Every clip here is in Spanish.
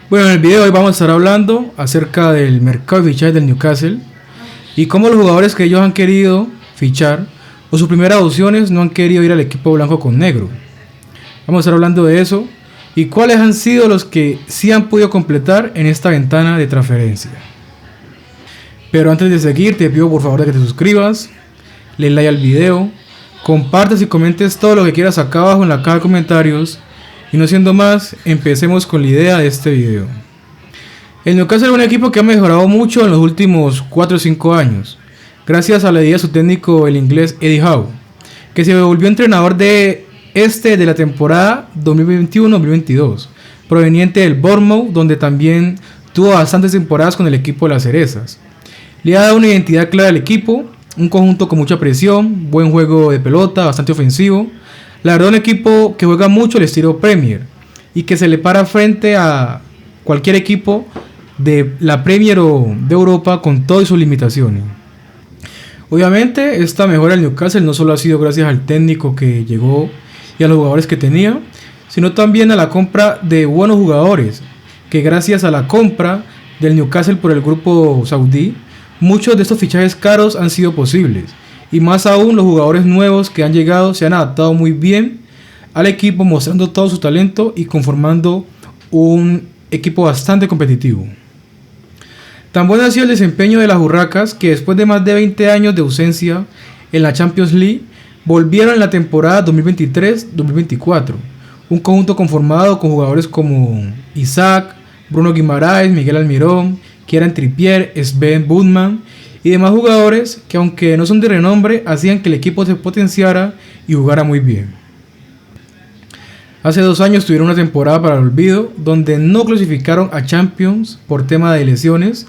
Bueno, en el video de hoy vamos a estar hablando acerca del mercado de fichajes del Newcastle y cómo los jugadores que ellos han querido fichar o sus primeras opciones no han querido ir al equipo blanco con negro. Vamos a estar hablando de eso y cuáles han sido los que sí han podido completar en esta ventana de transferencia. Pero antes de seguir, te pido por favor de que te suscribas, le like al video, compartas y comentes todo lo que quieras acá abajo en la caja de comentarios. Y no siendo más, empecemos con la idea de este video. El Newcastle es un equipo que ha mejorado mucho en los últimos 4 o 5 años, gracias a la idea de su técnico, el inglés Eddie Howe, que se volvió entrenador de la temporada 2021-2022, proveniente del Bournemouth, donde también tuvo bastantes temporadas con el equipo de las Cerezas. Le ha dado una identidad clara al equipo, un conjunto con mucha presión, buen juego de pelota, bastante ofensivo. La verdad, un equipo que juega mucho el estilo Premier y que se le para frente a cualquier equipo de la Premier o de Europa con todas sus limitaciones. Obviamente, esta mejora del Newcastle no solo ha sido gracias al técnico que llegó y a los jugadores que tenía, sino también a la compra de buenos jugadores, que gracias a la compra del Newcastle por el grupo saudí, muchos de estos fichajes caros han sido posibles. Y más aún, los jugadores nuevos que han llegado se han adaptado muy bien al equipo, mostrando todo su talento y conformando un equipo bastante competitivo. Tan bueno ha sido el desempeño de las Urracas que después de más de 20 años de ausencia en la Champions League, volvieron en la temporada 2023-2024. Un conjunto conformado con jugadores como Isaac, Bruno Guimaraes, Miguel Almirón, Kieran Trippier, Sven Botman y demás jugadores que, aunque no son de renombre, hacían que el equipo se potenciara y jugara muy bien. Hace 2 años tuvieron una temporada para el olvido, donde no clasificaron a Champions por tema de lesiones,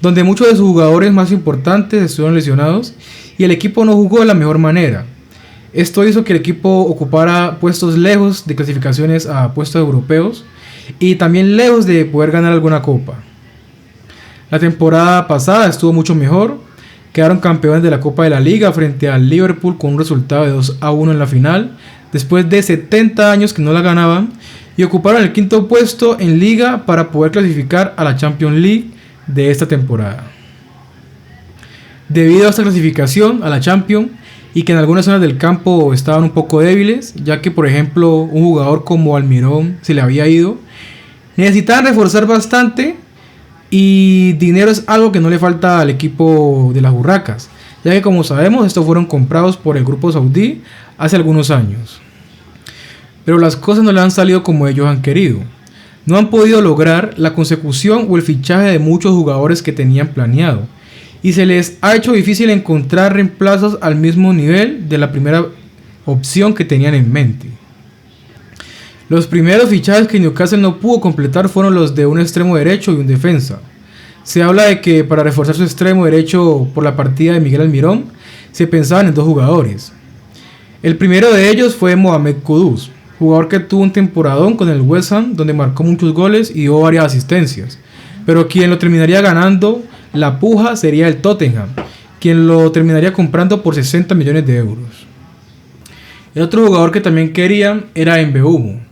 donde muchos de sus jugadores más importantes estuvieron lesionados y el equipo no jugó de la mejor manera. Esto hizo que el equipo ocupara puestos lejos de clasificaciones a puestos europeos y también lejos de poder ganar alguna copa. La temporada pasada estuvo mucho mejor, quedaron campeones de la Copa de la Liga frente al Liverpool con un resultado de 2-1 en la final, después de 70 años que no la ganaban, y ocuparon el 5º puesto en Liga para poder clasificar a la Champions League de esta temporada. Debido a esta clasificación a la Champions, y que en algunas zonas del campo estaban un poco débiles, ya que por ejemplo un jugador como Almirón se le había ido, necesitaban reforzar bastante. Y dinero es algo que no le falta al equipo de las Urracas, ya que como sabemos estos fueron comprados por el grupo saudí hace algunos años. Pero las cosas no le han salido como ellos han querido. No han podido lograr la consecución o el fichaje de muchos jugadores que tenían planeado. Y se les ha hecho difícil encontrar reemplazos al mismo nivel de la primera opción que tenían en mente. Los primeros fichajes que Newcastle no pudo completar fueron los de un extremo derecho y un defensa. Se habla de que para reforzar su extremo derecho por la partida de Miguel Almirón, se pensaban en 2 jugadores. El primero de ellos fue Mohamed Kudus, jugador que tuvo un temporadón con el West Ham, donde marcó muchos goles y dio varias asistencias. Pero quien lo terminaría ganando la puja sería el Tottenham, quien lo terminaría comprando por 60 millones de euros. El otro jugador que también querían era Mbeumo,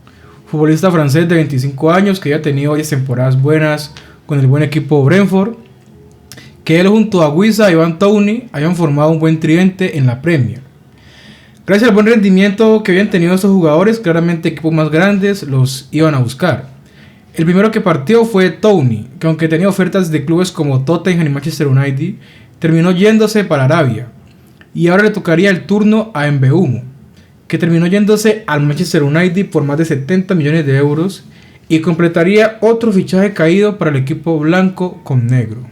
futbolista francés de 25 años que ya ha tenido varias temporadas buenas con el buen equipo Brentford, que él junto a Wissa y Ivan Toney habían formado un buen tridente en la Premier. Gracias al buen rendimiento que habían tenido estos jugadores, claramente equipos más grandes los iban a buscar. El primero que partió fue Toney, que aunque tenía ofertas de clubes como Tottenham y Manchester United, terminó yéndose para Arabia, y ahora le tocaría el turno a Mbeumo, que terminó yéndose al Manchester United por más de 70 millones de euros y completaría otro fichaje caído para el equipo blanco con negro.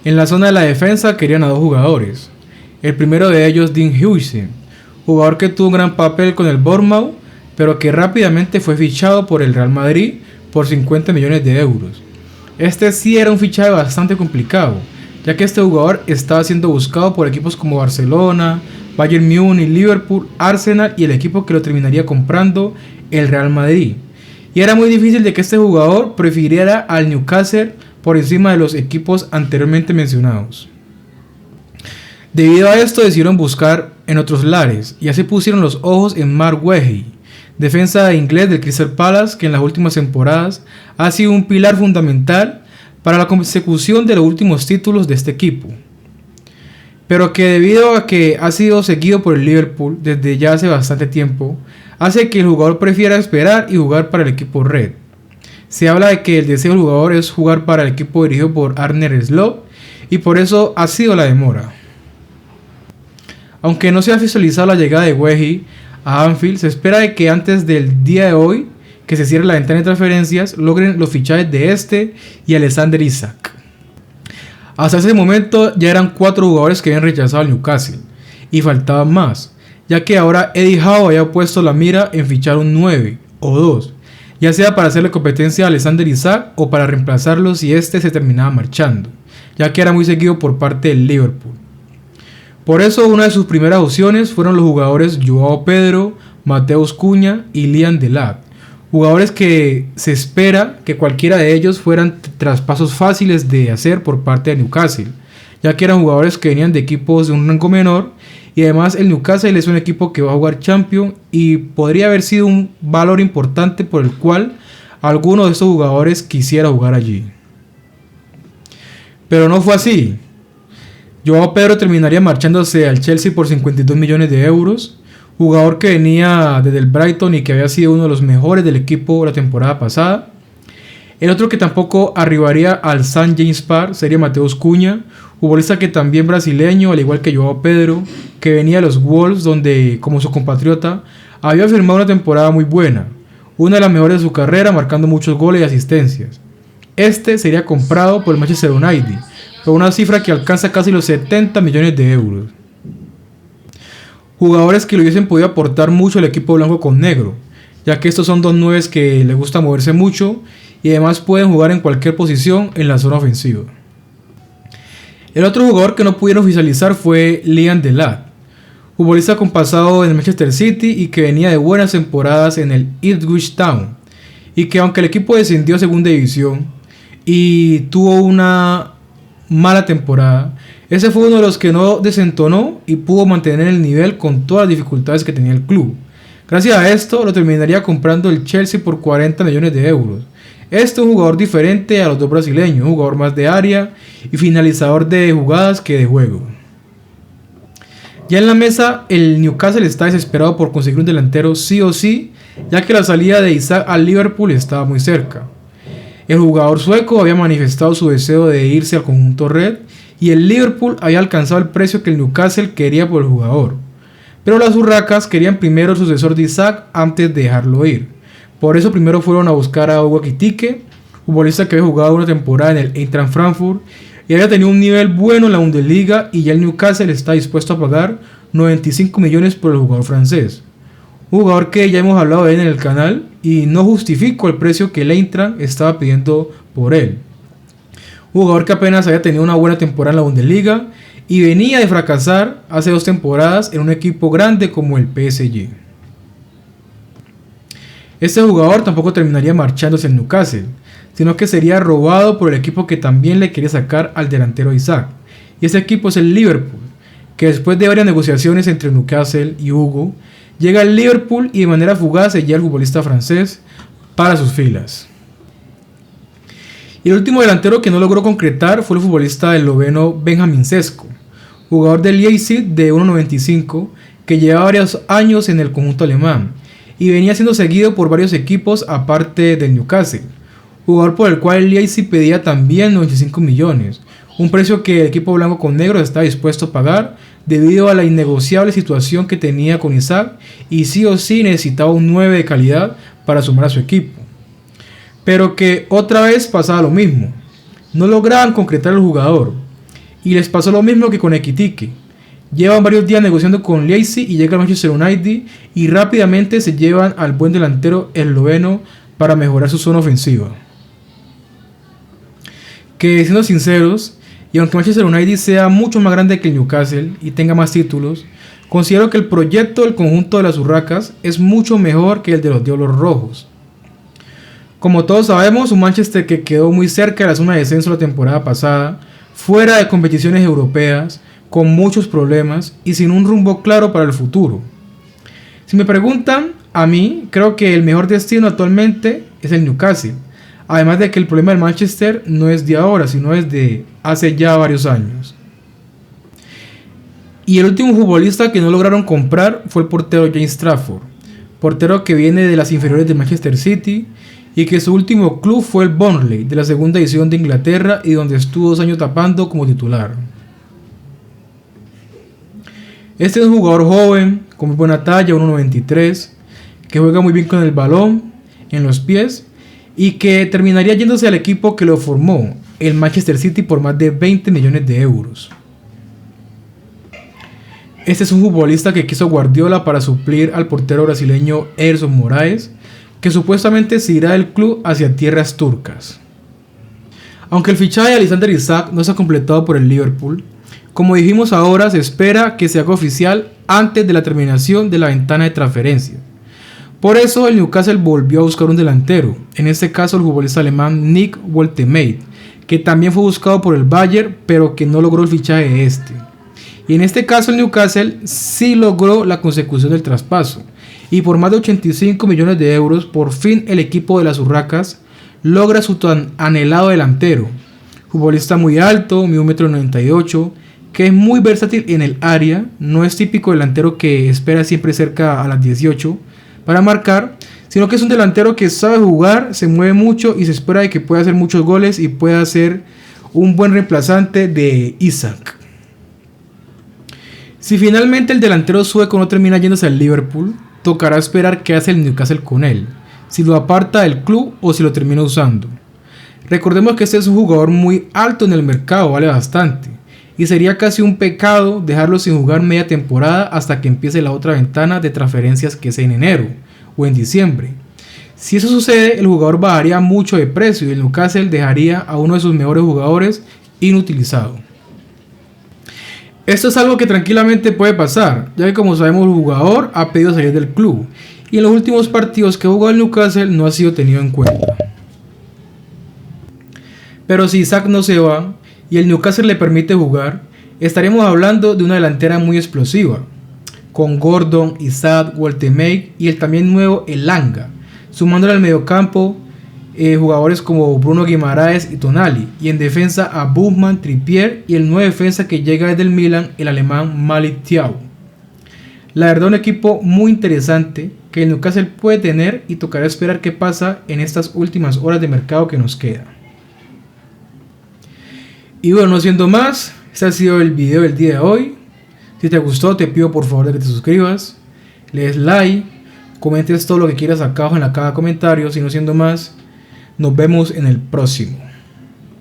En la zona de la defensa querían a 2 jugadores. El primero de ellos, Dean Huijsen, jugador que tuvo un gran papel con el Bournemouth, pero que rápidamente fue fichado por el Real Madrid por 50 millones de euros. Este sí era un fichaje bastante complicado, ya que este jugador estaba siendo buscado por equipos como Barcelona, Bayern Múnich, Liverpool, Arsenal y el equipo que lo terminaría comprando, el Real Madrid. Y era muy difícil de que este jugador prefiriera al Newcastle por encima de los equipos anteriormente mencionados. Debido a esto decidieron buscar en otros lares y así pusieron los ojos en Mark Wehi, defensa inglés del Crystal Palace, que en las últimas temporadas ha sido un pilar fundamental para la consecución de los últimos títulos de este equipo, pero que debido a que ha sido seguido por el Liverpool desde ya hace bastante tiempo, hace que el jugador prefiera esperar y jugar para el equipo Red. Se habla de que el deseo del jugador es jugar para el equipo dirigido por Arne Slot, y por eso ha sido la demora. Aunque no se ha oficializado la llegada de Wehi a Anfield, se espera de que antes del día de hoy, que se cierre la ventana de transferencias, logren los fichajes de este y Alexander Isak. Hasta ese momento ya eran 4 jugadores que habían rechazado al Newcastle, y faltaban más, ya que ahora Eddie Howe había puesto la mira en fichar un 9 o 2, ya sea para hacerle competencia a Alexander Isak o para reemplazarlo si este se terminaba marchando, ya que era muy seguido por parte del Liverpool. Por eso una de sus primeras opciones fueron los jugadores Joao Pedro, Mateus Cunha y Liam Delap, jugadores que se espera que cualquiera de ellos fueran traspasos fáciles de hacer por parte de Newcastle, ya que eran jugadores que venían de equipos de un rango menor, y además el Newcastle es un equipo que va a jugar Champions y podría haber sido un valor importante por el cual alguno de estos jugadores quisiera jugar allí. Pero no fue así. Joao Pedro terminaría marchándose al Chelsea por 52 millones de euros, jugador que venía desde el Brighton y que había sido uno de los mejores del equipo la temporada pasada. El otro que tampoco arribaría al St. James Park sería Mateus Cunha, futbolista que también brasileño, al igual que Joao Pedro, que venía de los Wolves, donde, como su compatriota, había firmado una temporada muy buena, una de las mejores de su carrera, marcando muchos goles y asistencias. Este sería comprado por el Manchester United, con una cifra que alcanza casi los 70 millones de euros. Jugadores que le hubiesen podido aportar mucho al equipo blanco con negro, ya que estos son dos 9 que les gusta moverse mucho y además pueden jugar en cualquier posición en la zona ofensiva. El otro jugador que no pudieron oficializar fue Liam Delap, futbolista con pasado en el Manchester City y que venía de buenas temporadas en el Ipswich Town, y que aunque el equipo descendió a segunda división y tuvo una mala temporada, ese fue uno de los que no desentonó y pudo mantener el nivel con todas las dificultades que tenía el club. Gracias a esto lo terminaría comprando el Chelsea por 40 millones de euros. Este es un jugador diferente a los dos brasileños, un jugador más de área y finalizador de jugadas que de juego. Ya en la mesa, el Newcastle está desesperado por conseguir un delantero sí o sí, ya que la salida de Isak al Liverpool estaba muy cerca. El jugador sueco había manifestado su deseo de irse al conjunto red y el Liverpool había alcanzado el precio que el Newcastle quería por el jugador. Pero las urracas querían primero el sucesor de Isak antes de dejarlo ir. Por eso primero fueron a buscar a Hugo Ekitike, futbolista que había jugado una temporada en el Eintracht Frankfurt y había tenido un nivel bueno en la Bundesliga, y ya el Newcastle está dispuesto a pagar 95 millones por el jugador francés. Un jugador que ya hemos hablado de él en el canal y no justifico el precio que el Eintracht estaba pidiendo por él. Un jugador que apenas había tenido una buena temporada en la Bundesliga y venía de fracasar hace 2 temporadas en un equipo grande como el PSG. Este jugador tampoco terminaría marchándose en Newcastle, sino que sería robado por el equipo que también le quería sacar al delantero Isak. Y ese equipo es el Liverpool, que después de varias negociaciones entre Newcastle y Hugo, llega al Liverpool y de manera fugaz se lleva al futbolista francés para sus filas. Y el último delantero que no logró concretar fue el futbolista esloveno Benjamin Sesko, jugador del Leipzig de 1.95, que lleva varios años en el conjunto alemán y venía siendo seguido por varios equipos aparte del Newcastle, jugador por el cual el Leipzig pedía también 95 millones, un precio que el equipo blanco con negro estaba dispuesto a pagar debido a la innegociable situación que tenía con Isak, y sí o sí necesitaba un 9 de calidad para sumar a su equipo. Pero que otra vez pasaba lo mismo, no lograban concretar el jugador, y les pasó lo mismo que con Ekitike. Llevan varios días negociando con Leipzig y llega al Manchester United y rápidamente se llevan al buen delantero esloveno para mejorar su zona ofensiva. Que siendo sinceros, y aunque Manchester United sea mucho más grande que el Newcastle y tenga más títulos, considero que el proyecto del conjunto de las Urracas es mucho mejor que el de los Diablos Rojos. Como todos sabemos, un Manchester que quedó muy cerca de la zona de descenso la temporada pasada, fuera de competiciones europeas, con muchos problemas y sin un rumbo claro para el futuro. Si me preguntan, A mí creo que el mejor destino actualmente es el Newcastle. Además de que el problema del Manchester no es de ahora, sino es de hace ya varios años. Y el último futbolista que no lograron comprar fue el portero James Trafford, portero que viene de las inferiores de Manchester City y que su último club fue el Burnley de la segunda división de Inglaterra y donde estuvo 2 años tapando como titular. Este es un jugador joven, con muy buena talla, 1.93, que juega muy bien con el balón en los pies y que terminaría yéndose al equipo que lo formó, el Manchester City, por más de 20 millones de euros. Este es un futbolista que quiso Guardiola para suplir al portero brasileño Ederson Moraes, que supuestamente se irá del club hacia tierras turcas. Aunque el fichaje de Alexander Isak no se ha completado por el Liverpool, como dijimos ahora, se espera que se haga oficial antes de la terminación de la ventana de transferencias. Por eso el Newcastle volvió a buscar un delantero, en este caso el futbolista alemán Nick Woltemade, que también fue buscado por el Bayern, pero que no logró el fichaje de este. Y en este caso el Newcastle sí logró la consecución del traspaso, y por más de 85 millones de euros, por fin el equipo de las Urracas logra su tan anhelado delantero, futbolista muy alto, mide 1,98 m, que es muy versátil en el área, no es típico delantero que espera siempre cerca a las 18 para marcar, sino que es un delantero que sabe jugar, se mueve mucho y se espera de que pueda hacer muchos goles y pueda ser un buen reemplazante de Isak. Si finalmente el delantero sueco no termina yéndose al Liverpool, tocará esperar qué hace el Newcastle con él, si lo aparta del club o si lo termina usando. Recordemos que este es un jugador muy alto en el mercado, vale bastante, y sería casi un pecado dejarlo sin jugar media temporada hasta que empiece la otra ventana de transferencias, que es en enero o en diciembre. Si eso sucede, el jugador bajaría mucho de precio y el Newcastle dejaría a uno de sus mejores jugadores inutilizado. Esto es algo que tranquilamente puede pasar, ya que como sabemos el jugador ha pedido salir del club y en los últimos partidos que ha jugado el Newcastle no ha sido tenido en cuenta. Pero si Isak no se va y el Newcastle le permite jugar, estaríamos hablando de una delantera muy explosiva, con Gordon, Isak, Woltemade y el también nuevo Elanga, sumándole al mediocampo jugadores como Bruno Guimaraes y Tonali, y en defensa a Bouman, Trippier y el nuevo defensa que llega desde el Milan, el alemán Malik Thiaw. La verdad, un equipo muy interesante que el Newcastle puede tener y tocará esperar qué pasa en estas últimas horas de mercado que nos queda. Y bueno, no siendo más, este ha sido el video del día de hoy. Si te gustó, te pido por favor de que te suscribas, le des like, comentes todo lo que quieras acá abajo en la caja de comentarios. Y no siendo más, nos vemos en el próximo.